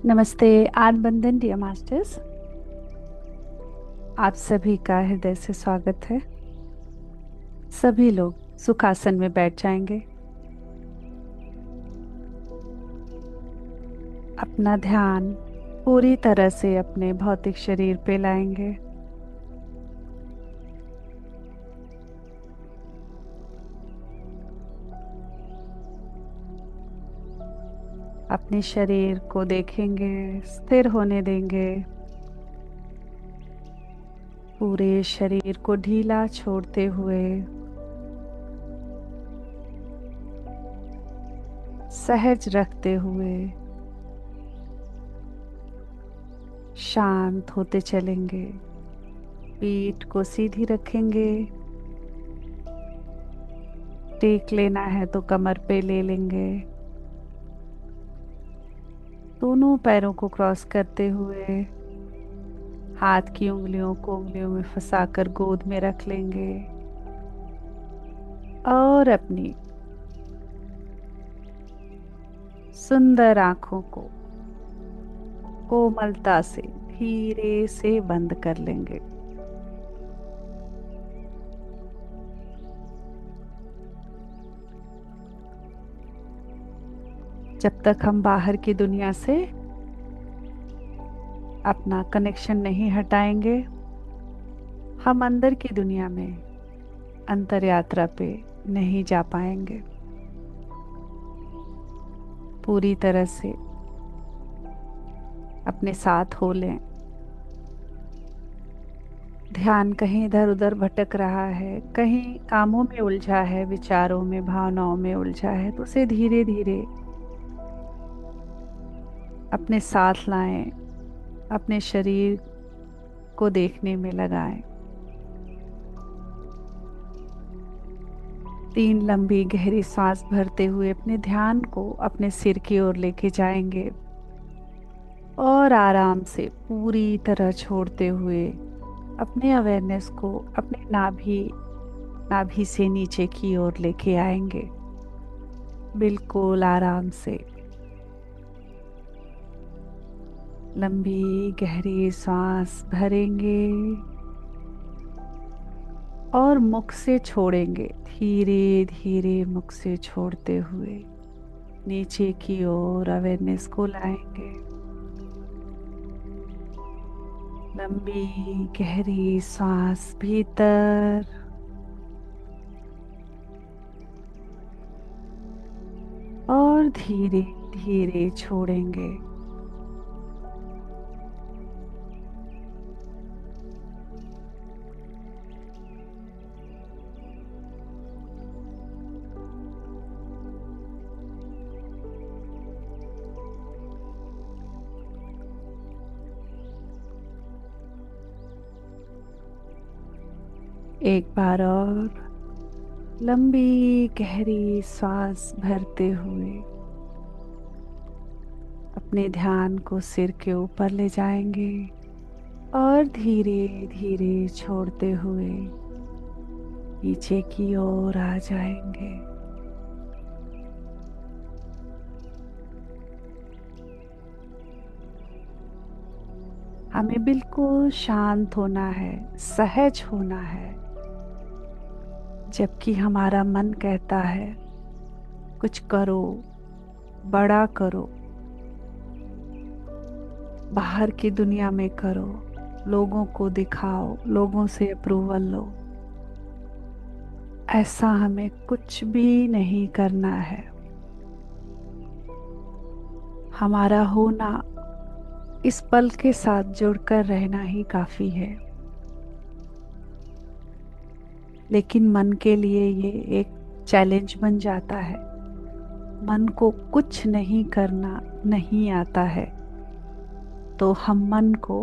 नमस्ते। आद बंदन डियर मास्टर्स, आप सभी का हृदय से स्वागत है। सभी लोग सुखासन में बैठ जाएंगे। अपना ध्यान पूरी तरह से अपने भौतिक शरीर पे लाएंगे। अपने शरीर को देखेंगे, स्थिर होने देंगे। पूरे शरीर को ढीला छोड़ते हुए सहज रखते हुए शांत होते चलेंगे। पीठ को सीधी रखेंगे। टेक लेना है तो कमर पे ले लेंगे। दोनों पैरों को क्रॉस करते हुए हाथ की उंगलियों को उंगलियों में फंसाकर गोद में रख लेंगे और अपनी सुंदर आंखों को कोमलता से धीरे से बंद कर लेंगे। जब तक हम बाहर की दुनिया से अपना कनेक्शन नहीं हटाएंगे, हम अंदर की दुनिया में अंतर यात्रा पे नहीं जा पाएंगे। पूरी तरह से अपने साथ हो लें। ध्यान कहीं इधर उधर भटक रहा है, कहीं कामों में उलझा है, विचारों में, भावनाओं में उलझा है, तो उसे धीरे धीरे अपने साथ लाएं। अपने शरीर को देखने में लगाएं। 3 लंबी गहरी सांस भरते हुए अपने ध्यान को अपने सिर की ओर लेके जाएंगे और आराम से पूरी तरह छोड़ते हुए अपने अवेयरनेस को अपने नाभि नाभि से नीचे की ओर लेके आएंगे। बिल्कुल आराम से लंबी गहरी सांस भरेंगे और मुख से छोड़ेंगे। धीरे धीरे मुख से छोड़ते हुए नीचे की ओर अवेयरनेस को लाएंगे। लंबी गहरी सांस भीतर और धीरे धीरे छोड़ेंगे। एक बार और लंबी गहरी सांस भरते हुए अपने ध्यान को सिर के ऊपर ले जाएंगे और धीरे धीरे छोड़ते हुए नीचे की ओर आ जाएंगे। हमें बिल्कुल शांत होना है, सहज होना है। जबकि हमारा मन कहता है कुछ करो, बड़ा करो, बाहर की दुनिया में करो, लोगों को दिखाओ, लोगों से अप्रूवल लो। ऐसा हमें कुछ भी नहीं करना है। हमारा होना, इस पल के साथ जुड़कर रहना ही काफी है। लेकिन मन के लिए ये एक चैलेंज बन जाता है। मन को कुछ नहीं करना नहीं आता है, तो हम मन को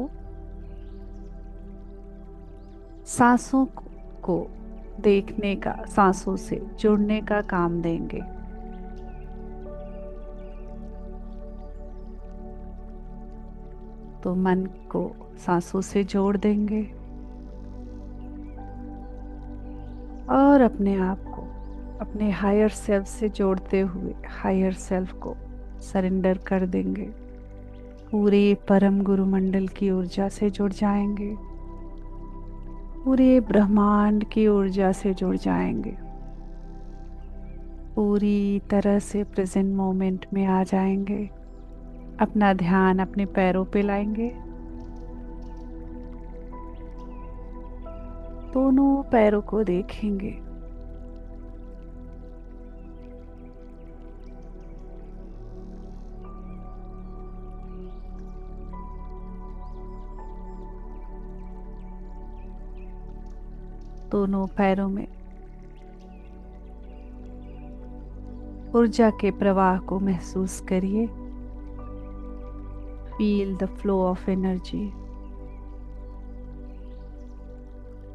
सांसों को देखने का, सांसों से जुड़ने का काम देंगे। तो मन को सांसों से जोड़ देंगे और अपने आप को अपने हायर सेल्फ से जोड़ते हुए हायर सेल्फ को सरेंडर कर देंगे। पूरे परम गुरु मंडल की ऊर्जा से जुड़ जाएंगे, पूरे ब्रह्मांड की ऊर्जा से जुड़ जाएंगे, पूरी तरह से प्रेजेंट मोमेंट में आ जाएंगे। अपना ध्यान अपने पैरों पे लाएंगे, दोनों पैरों को देखेंगे। दोनों पैरों में ऊर्जा के प्रवाह को महसूस करिए। Feel the flow of energy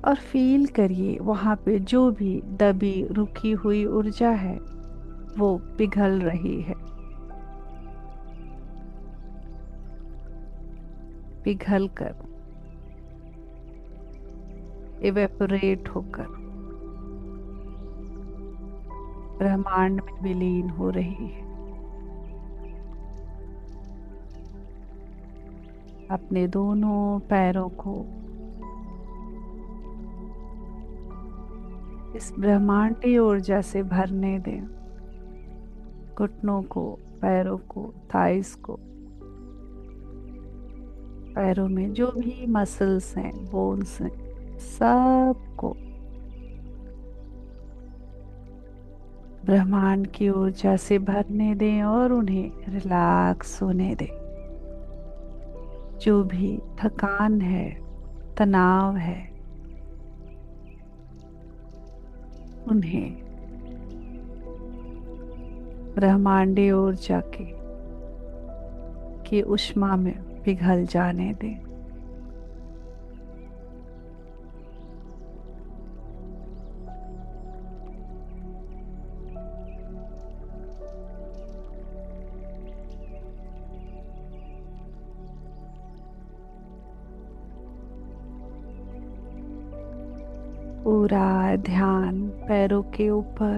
और फील करिए वहाँ पे जो भी दबी रुकी हुई ऊर्जा है वो पिघल रही है, पिघल कर इवेपोरेट होकर ब्रह्मांड में विलीन हो रही है। अपने दोनों पैरों को इस ब्रह्मांडीय ऊर्जा से भरने दें। घुटनों को, पैरों को, थाइस को, पैरों में जो भी मसल्स हैं, बोन्स हैं, सबको ब्रह्मांड की ऊर्जा से भरने दें और उन्हें रिलैक्स होने दें। जो भी थकान है, तनाव है, उन्हें ब्रह्मांडीय ऊर्जा की ऊष्मा में पिघल जाने दें। पूरा ध्यान पैरों के ऊपर,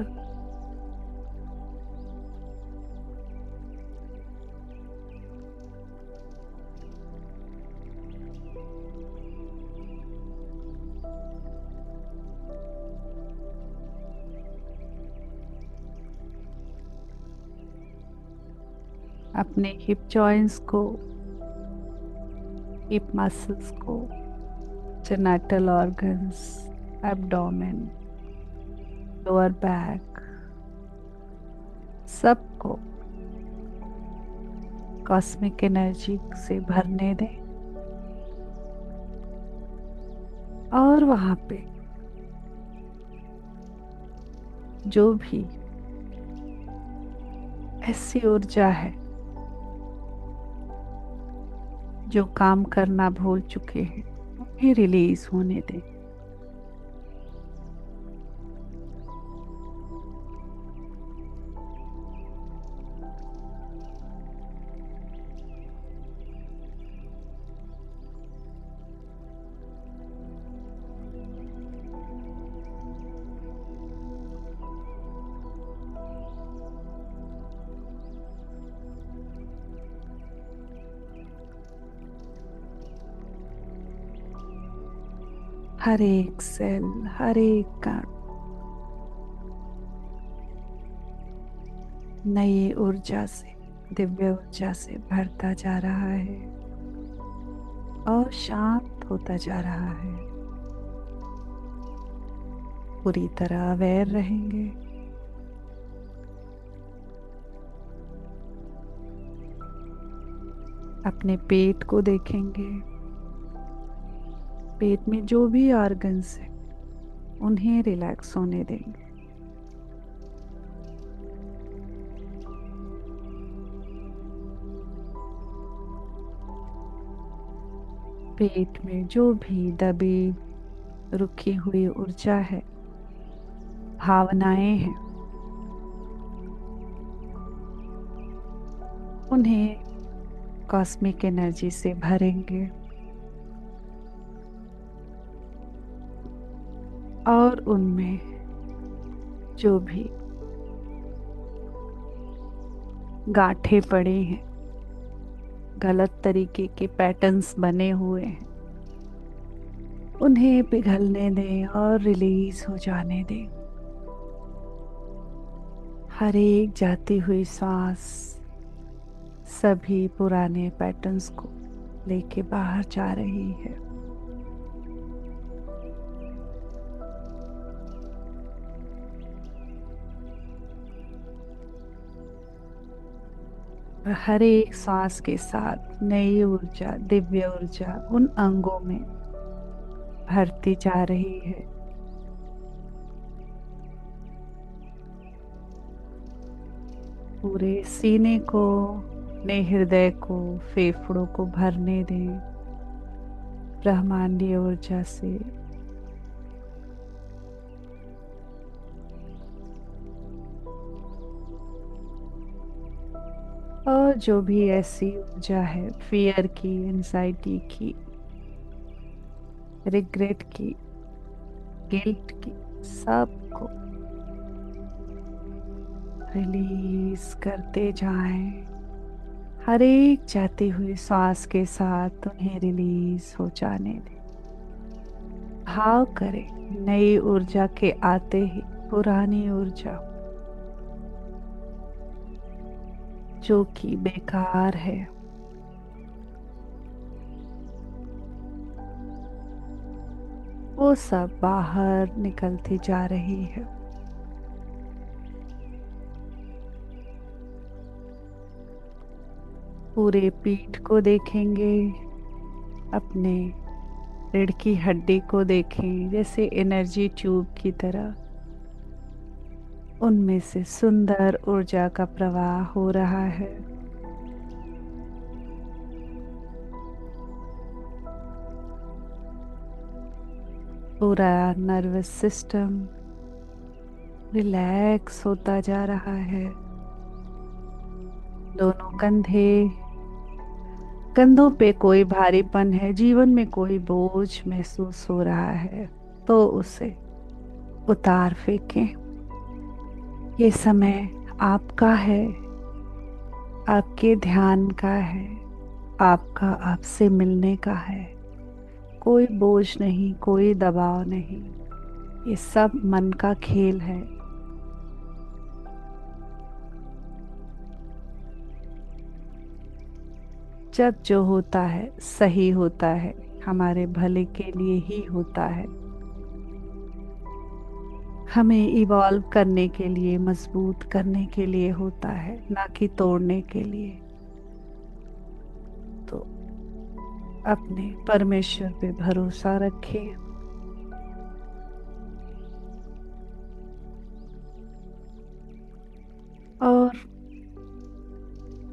अपने हिप जॉइंट्स को, हिप मसल्स को, genital organs, abdomen, lower back, सबको कॉस्मिक एनर्जी से भरने दें। और वहाँ पे जो भी ऐसी ऊर्जा है जो काम करना भूल चुके हैं, उन्हें रिलीज होने दें। हर एक सेल, हर एक कण नई ऊर्जा से, दिव्य ऊर्जा से भरता जा रहा है और शांत होता जा रहा है। पूरी तरह अवेयर रहेंगे। अपने पेट को देखेंगे। पेट में जो भी ऑर्गन्स हैं उन्हें रिलैक्स होने देंगे। पेट में जो भी दबी रुकी हुई ऊर्जा है, भावनाएं हैं, उन्हें कॉस्मिक एनर्जी से भरेंगे और उनमें जो भी गांठें पड़ी हैं गलत तरीके के पैटर्न्स बने हुए हैं, उन्हें पिघलने दें और रिलीज हो जाने दें। हर एक जाती हुई सांस सभी पुराने पैटर्न्स को लेके बाहर जा रही है। और हर एक सांस के साथ नई ऊर्जा, दिव्य ऊर्जा उन अंगों में भरती जा रही है। पूरे सीने को, अपने हृदय को, फेफड़ों को भरने दें ब्रह्मांडीय ऊर्जा से। और जो भी ऐसी ऊर्जा है, फियर की, एंजाइटी की, रिग्रेट की, गिल्ट की, सबको रिलीज करते जाएं। हर एक जाती हुई सांस के साथ उन्हें रिलीज हो जाने दें। भाव करें नई ऊर्जा के आते ही पुरानी ऊर्जा जो कि बेकार है, वो सब बाहर निकलती जा रही है। पूरे पीठ को देखेंगे, अपने रीढ़ की हड्डी को देखें जैसे एनर्जी ट्यूब की तरह। उनमें से सुंदर ऊर्जा का प्रवाह हो रहा है। पूरा नर्वस सिस्टम रिलैक्स होता जा रहा है। दोनों कंधों पे कोई भारीपन है, जीवन में कोई बोझ महसूस हो रहा है, तो उसे उतार फेंकें। ये समय आपका है, आपके ध्यान का है, आपका आपसे मिलने का है। कोई बोझ नहीं, कोई दबाव नहीं, ये सब मन का खेल है। जब जो होता है सही होता है, हमारे भले के लिए ही होता है। हमें इवॉल्व करने के लिए, मजबूत करने के लिए होता है, ना कि तोड़ने के लिए। तो अपने परमेश्वर पे भरोसा रखें। और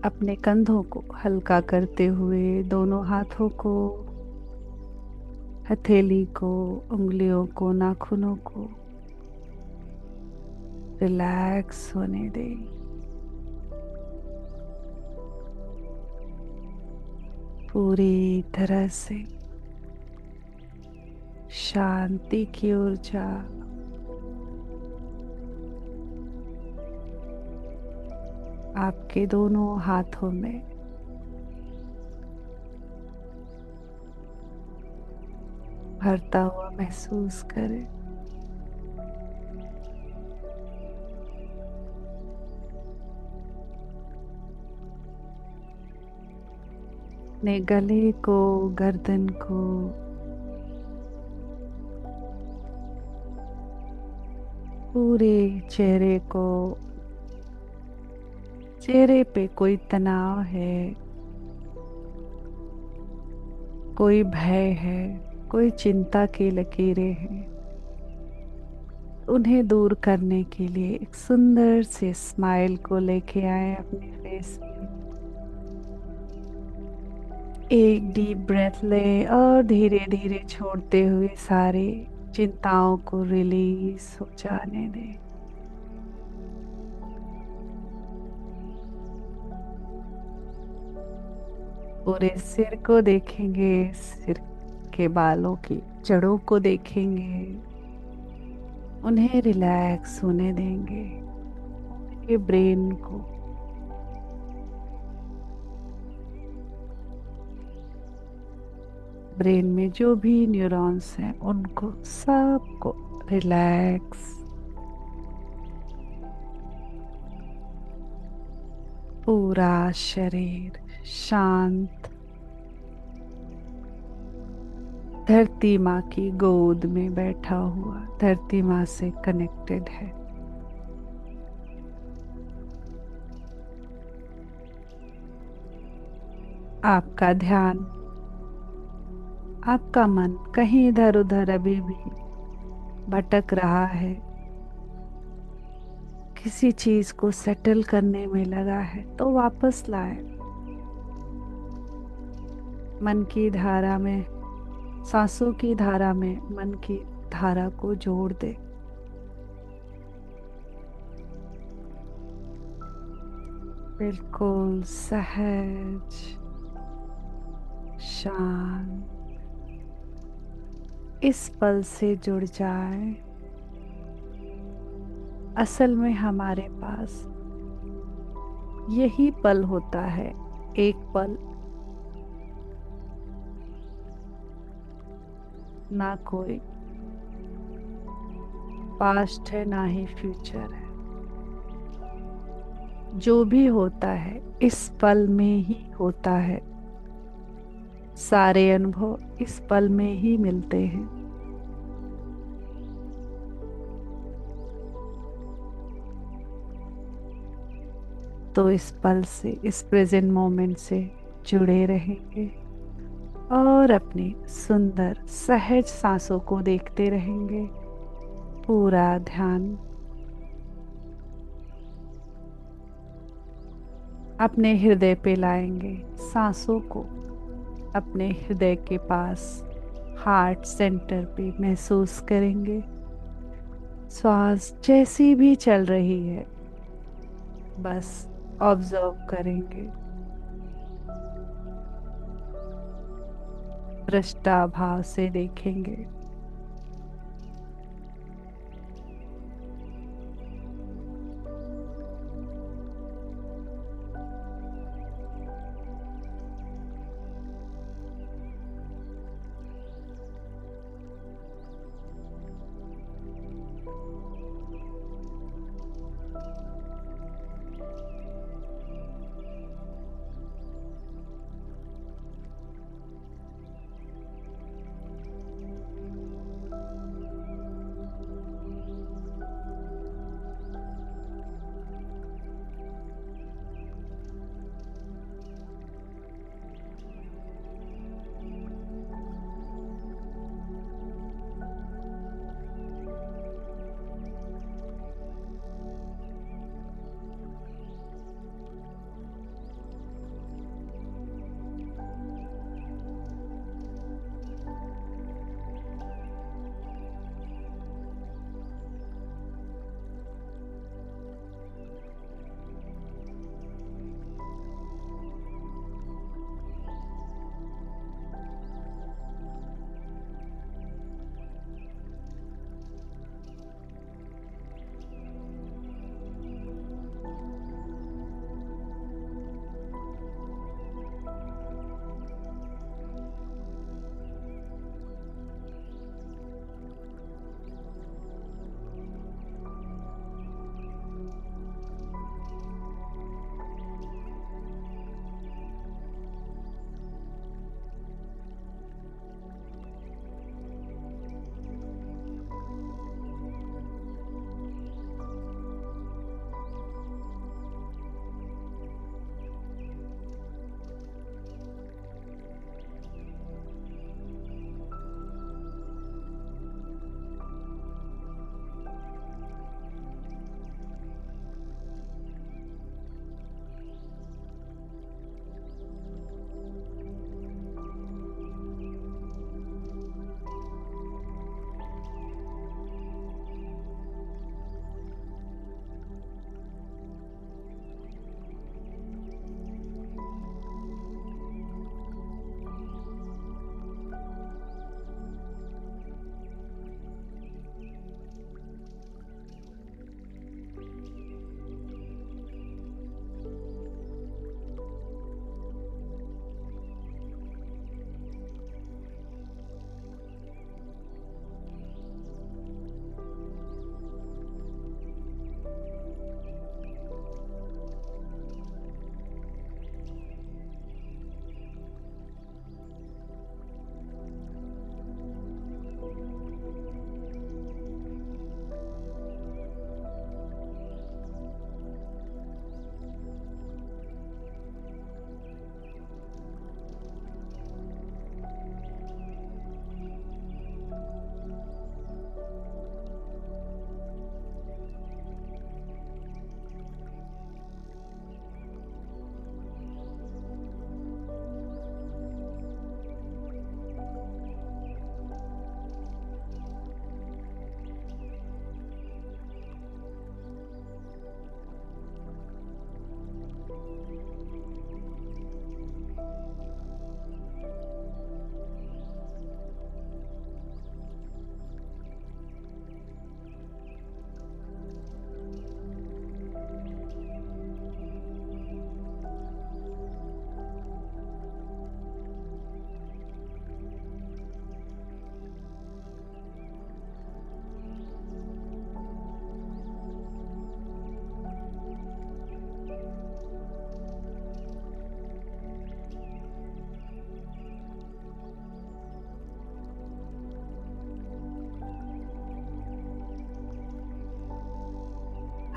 अपने कंधों को हल्का करते हुए दोनों हाथों को, हथेली को, उंगलियों को, नाखूनों को रिलैक्स होने दें। पूरी तरह से शांति की ऊर्जा आपके दोनों हाथों में भरता हुआ महसूस करें। अपने गले को, गर्दन को, पूरे चेहरे को, चेहरे पे कोई तनाव है, कोई भय है, कोई चिंता की लकीरें हैं, उन्हें दूर करने के लिए एक सुंदर से स्माइल को लेके आए अपने फेस पे। एक डीप ब्रेथ लें और धीरे धीरे छोड़ते हुए सारी चिंताओं को रिलीज हो जाने दें। पूरे सिर को देखेंगे, सिर के बालों की जड़ों को देखेंगे, उन्हें रिलैक्स होने देंगे। ये ब्रेन को ब्रेन में जो भी न्यूरॉन्स हैं उनको सबको रिलैक्स, पूरा शरीर शांत, धरती माँ की गोद में बैठा हुआ, धरती माँ से कनेक्टेड है। आपका ध्यान, आपका मन कहीं इधर उधर अभी भी भटक रहा है, किसी चीज को सेटल करने में लगा है, तो वापस लाए। मन की धारा में, सांसों की धारा में मन की धारा को जोड़ दे। बिल्कुल सहज, शांत, इस पल से जुड़ जाए। असल में हमारे पास यही पल होता है, एक पल, ना कोई पास्ट है ना ही फ्यूचर है। जो भी होता है इस पल में ही होता है। सारे अनुभव इस पल में ही मिलते हैं। तो इस पल से, इस प्रेजेंट मोमेंट से जुड़े रहेंगे और अपनी सुंदर सहज सांसों को देखते रहेंगे। पूरा ध्यान अपने हृदय पे लाएंगे, सांसों को अपने हृदय के पास, हार्ट सेंटर पे महसूस करेंगे। श्वास जैसी भी चल रही है बस ऑब्जर्व करेंगे, दृष्टा भाव से देखेंगे।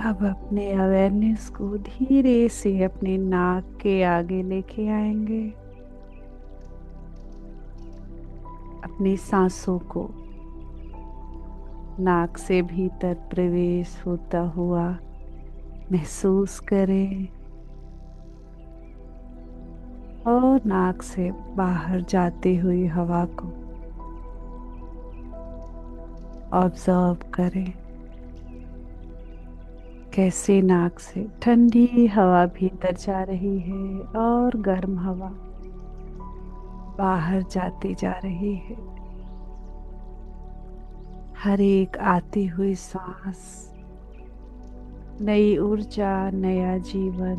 अब अपने अवेयरनेस को धीरे से अपने नाक के आगे लेके आएंगे। अपनी सांसों को नाक से भीतर प्रवेश होता हुआ महसूस करें और नाक से बाहर जाती हुई हवा को ऑब्जर्व करें। कैसे नाक से ठंडी हवा भीतर जा रही है और गर्म हवा बाहर जाती जा रही है। हर एक आती हुई सांस नई ऊर्जा, नया जीवन,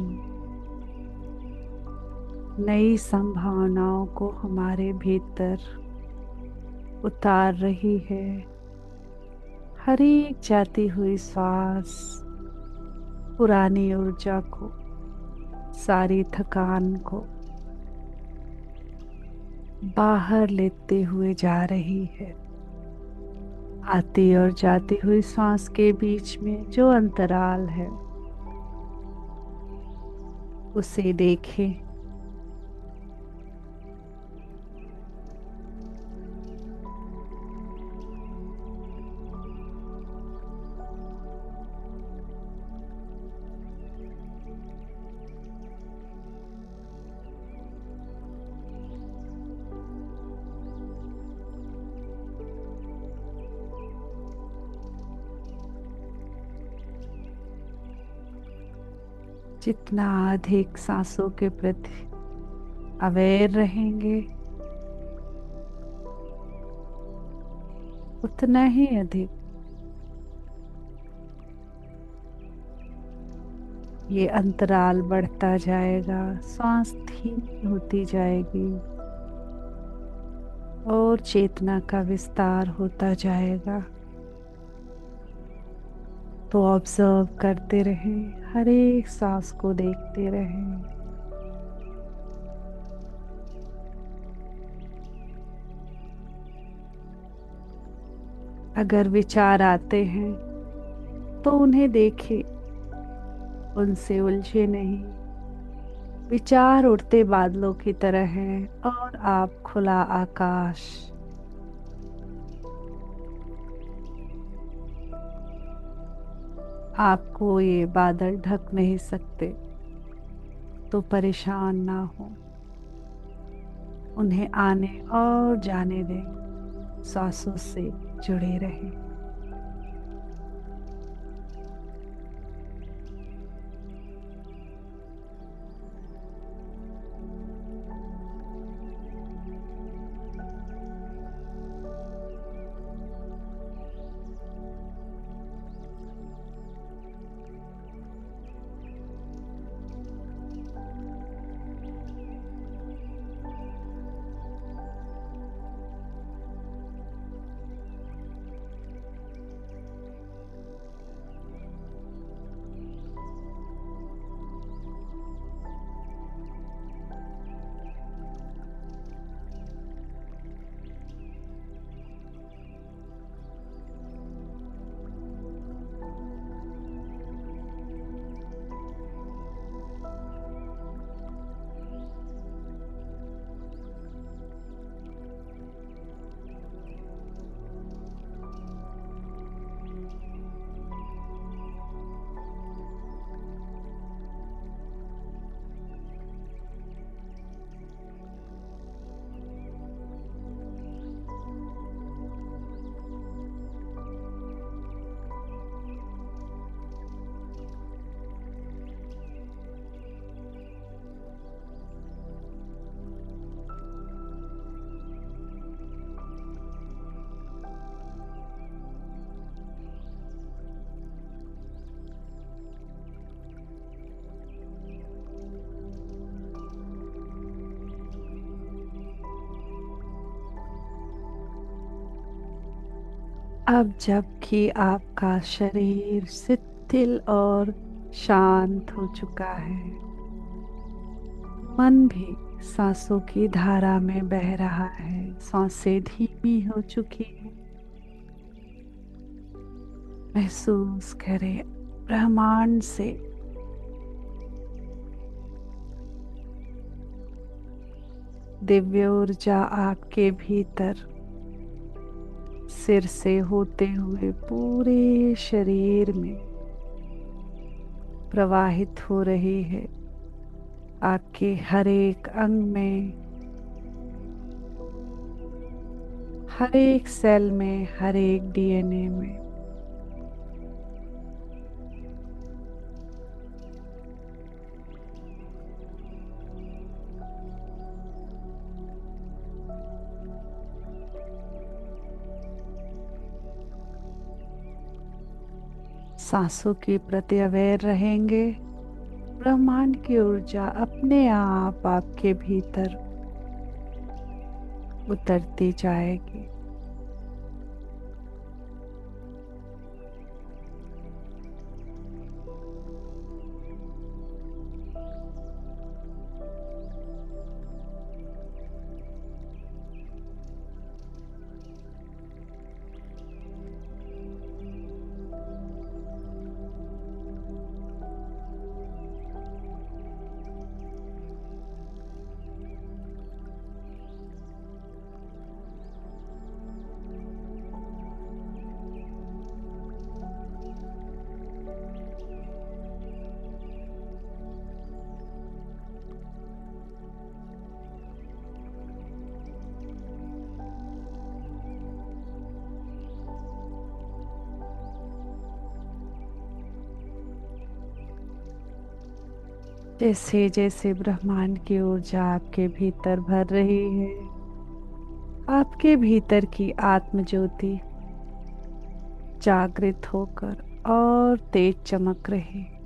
नई संभावनाओं को हमारे भीतर उतार रही है। हर एक जाती हुई सांस पुरानी ऊर्जा को, सारी थकान को बाहर लेते हुए जा रही है। आती और जाती हुई सांस के बीच में जो अंतराल है उसे देखें। जितना अधिक सांसों के प्रति अवेयर रहेंगे उतना ही अधिक ये अंतराल बढ़ता जाएगा, सांस धीमी होती जाएगी और चेतना का विस्तार होता जाएगा। तो ऑब्जर्व करते रहें, हर एक सांस को देखते रहें। अगर विचार आते हैं तो उन्हें देखें, उनसे उलझे नहीं। विचार उड़ते बादलों की तरह हैं और आप खुला आकाश। आपको ये बादल ढक नहीं सकते, तो परेशान ना हो। उन्हें आने और जाने दें, सांसों से जुड़े रहें। अब जबकि आपका शरीर शिथिल और शांत हो चुका है, मन भी सांसों की धारा में बह रहा है। सांसें धीमी हो चुकी हैं। महसूस करें ब्रह्मांड से दिव्य ऊर्जा आपके भीतर सिर से होते हुए पूरे शरीर में प्रवाहित हो रही है। आपके हर एक अंग में, हर एक सेल में, हर एक डीएनए में। सांसों के प्रति अवेयर रहेंगे। ब्रह्मांड की ऊर्जा अपने आप आपके भीतर उतरती जाएगी। जैसे जैसे ब्रह्मांड की ऊर्जा आपके भीतर भर रही है, आपके भीतर की आत्म ज्योति जागृत होकर और तेज चमक रही है।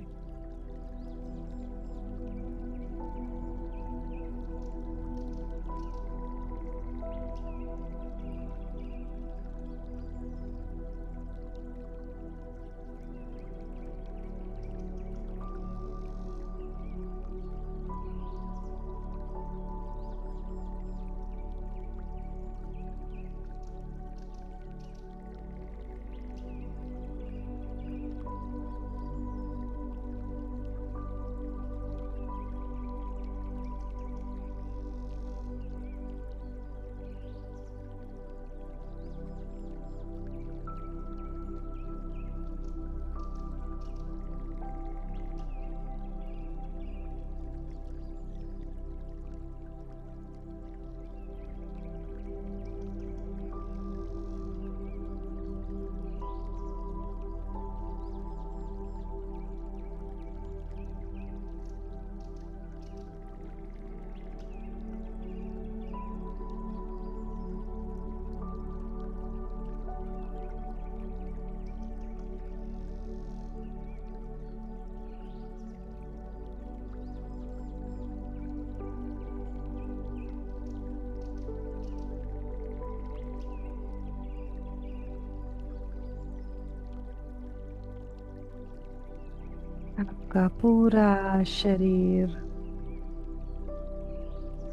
आपका पूरा शरीर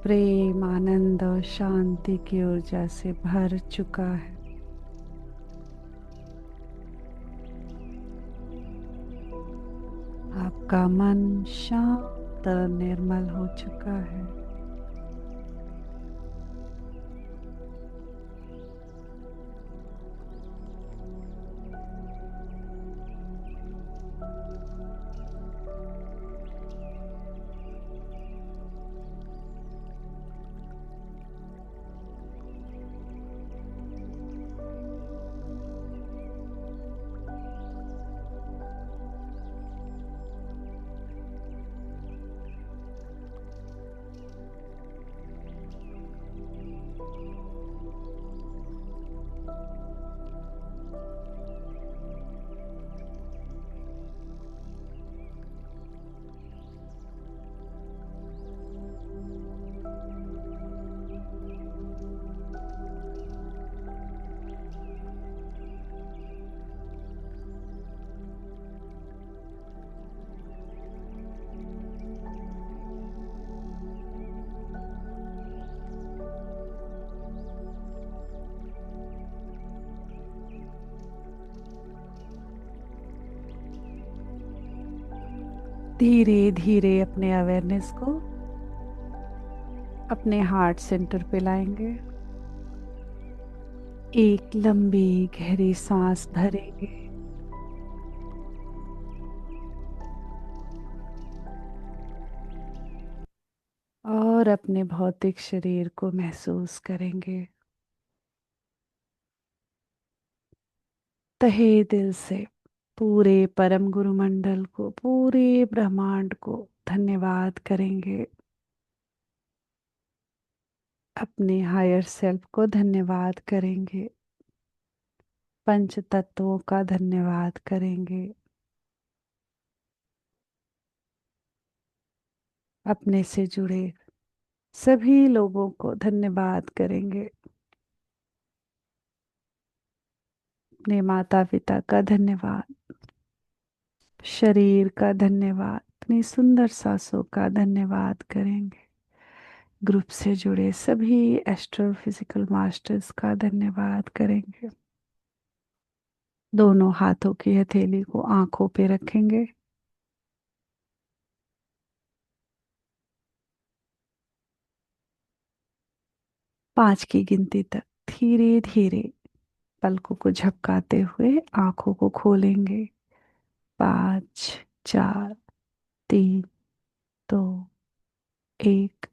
प्रेम, आनंद और शांति की ऊर्जा से भर चुका है। आपका मन शांत और निर्मल हो चुका है। धीरे धीरे अपने अवेयरनेस को अपने हार्ट सेंटर पे लाएंगे। एक लंबी गहरी सांस भरेंगे और अपने भौतिक शरीर को महसूस करेंगे। तहे दिल से पूरे परम गुरु मंडल को, पूरे ब्रह्मांड को धन्यवाद करेंगे। अपने हायर सेल्फ को धन्यवाद करेंगे। पंच तत्वों का धन्यवाद करेंगे। अपने से जुड़े सभी लोगों को धन्यवाद करेंगे। अपने माता पिता का धन्यवाद, शरीर का धन्यवाद, अपनी सुंदर सांसों का धन्यवाद करेंगे। ग्रुप से जुड़े सभी एस्ट्रोफिजिकल मास्टर्स का धन्यवाद करेंगे। दोनों हाथों की हथेली को आंखों पे रखेंगे। 5 की गिनती तक धीरे धीरे पलकों को झपकाते हुए आंखों को खोलेंगे। 5, 4, 3, 2, 1।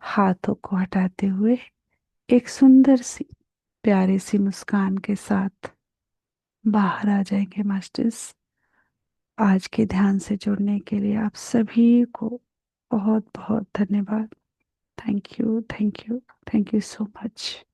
हाथों को हटाते हुए एक सुंदर सी प्यारी सी मुस्कान के साथ बाहर आ जाएंगे मास्टर्स। आज के ध्यान से जुड़ने के लिए आप सभी को बहुत बहुत धन्यवाद। Thank you, thank you, thank you so much.